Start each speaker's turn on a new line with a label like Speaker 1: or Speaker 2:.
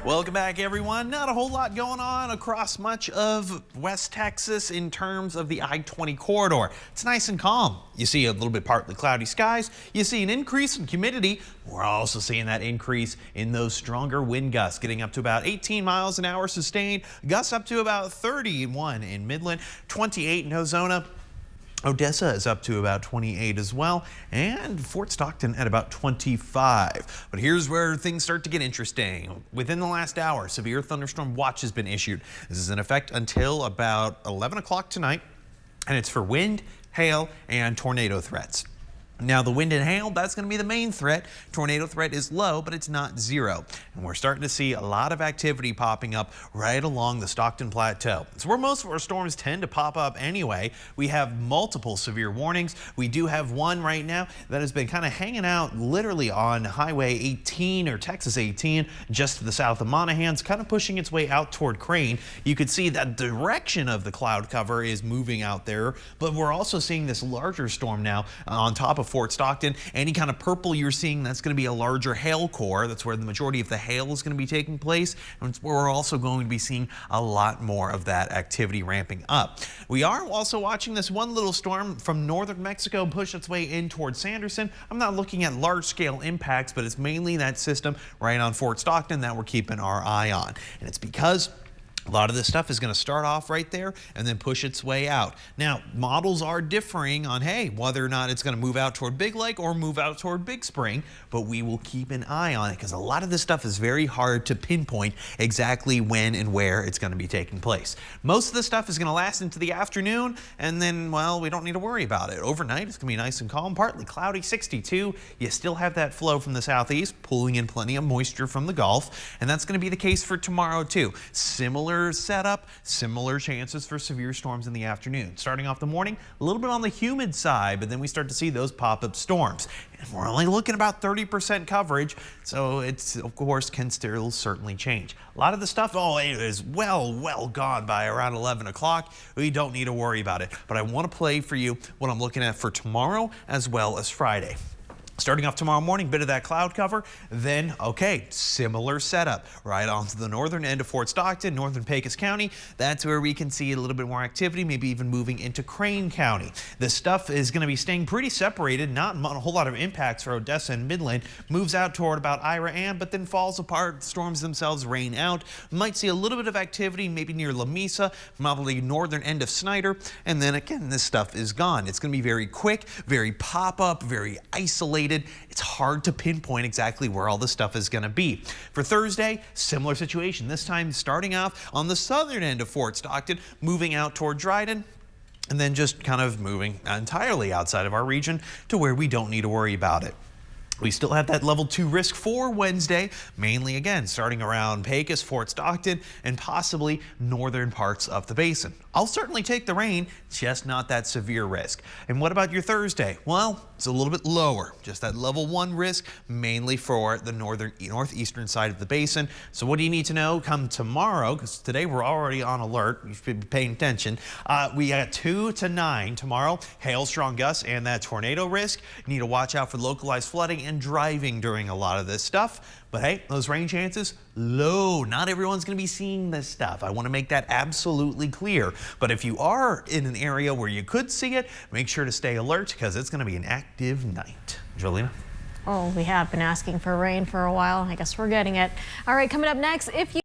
Speaker 1: Welcome back, everyone. Not a whole lot going on across much of West Texas in terms of the I-20 corridor. It's nice and calm. You see a little bit partly cloudy skies. You see an increase in humidity. We're also seeing that increase in those stronger wind gusts, getting up to about 18 miles an hour sustained. Gusts up to about 31 in Midland, 28 in Ozona. Odessa is up to about 28 as well, and Fort Stockton at about 25. But here's where things start to get interesting. Within the last hour, severe thunderstorm watch has been issued. This is in effect until about 11 o'clock tonight, and it's for wind, hail, and tornado threats. Now, the wind and hail, that's going to be the main threat. Tornado threat is low, but it's not zero. And we're starting to see a lot of activity popping up right along the Stockton Plateau. It's where most of our storms tend to pop up anyway. We have multiple severe warnings. We do have one right now that has been kind of hanging out literally on Highway 18 or Texas 18, just to the south of Monahans, kind of pushing its way out toward Crane. You could see that direction of the cloud cover is moving out there, but we're also seeing this larger storm now on top of Fort Stockton. Any kind of purple you're seeing, that's going to be a larger hail core. That's where the majority of the hail is going to be taking place. And we're also going to be seeing a lot more of that activity ramping up. We are also watching this one little storm from northern Mexico push its way in towards Sanderson. I'm not looking at large scale impacts, but it's mainly that system right on Fort Stockton that we're keeping our eye on. And it's because a lot of this stuff is going to start off right there and then push its way out. Now, models are differing on, hey, whether or not it's going to move out toward Big Lake or move out toward Big Spring, but we will keep an eye on it because a lot of this stuff is very hard to pinpoint exactly when and where it's going to be taking place. Most of this stuff is going to last into the afternoon, and then, well, we don't need to worry about it. Overnight, it's going to be nice and calm, partly cloudy, 62. You still have that flow from the southeast, pulling in plenty of moisture from the Gulf, and that's going to be the case for tomorrow, too. Similar setup, similar chances for severe storms in the afternoon. Starting off the morning, a little bit on the humid side, but then we start to see those pop-up storms. And we're only looking about 30% coverage, so it's, of course, can still certainly change. A lot of the stuff, it is well gone by around 11 o'clock. We don't need to worry about it, but I want to play for you what I'm looking at for tomorrow as well as Friday. Starting off tomorrow morning, bit of that cloud cover, then, okay, similar setup right onto the northern end of Fort Stockton, northern Pecos County. That's where we can see a little bit more activity, maybe even moving into Crane County. This stuff is going to be staying pretty separated, not a whole lot of impacts for Odessa and Midland. Moves out toward about Ira Ann, but then falls apart. Storms themselves rain out. Might see a little bit of activity, maybe near La Mesa, probably northern end of Snyder, and then again, this stuff is gone. It's going to be very quick, very pop-up, very isolated. It's hard to pinpoint exactly where all this stuff is going to be. For Thursday, similar situation. This time starting off on the southern end of Fort Stockton, moving out toward Dryden, and then just kind of moving entirely outside of our region to where we don't need to worry about it. We still have that level 2 risk for Wednesday, mainly again starting around Pecos, Fort Stockton, and possibly northern parts of the basin. I'll certainly take the rain, just not that severe risk. And what about your Thursday? Well, it's a little bit lower, just that level 1 risk, mainly for the northeastern side of the basin. So what do you need to know come tomorrow? Because today we're already on alert. You should be paying attention. We got 2 to 9 tomorrow, hail, strong gusts, and that tornado risk. You need to watch out for localized flooding and driving during a lot of this stuff. But hey, those rain chances, low. Not everyone's going to be seeing this stuff. I want to make that absolutely clear. But if you are in an area where you could see it, make sure to stay alert because it's going to be an active night. Jolena?
Speaker 2: Oh, we have been asking for rain for a while. I guess we're getting it. All right, coming up next, if you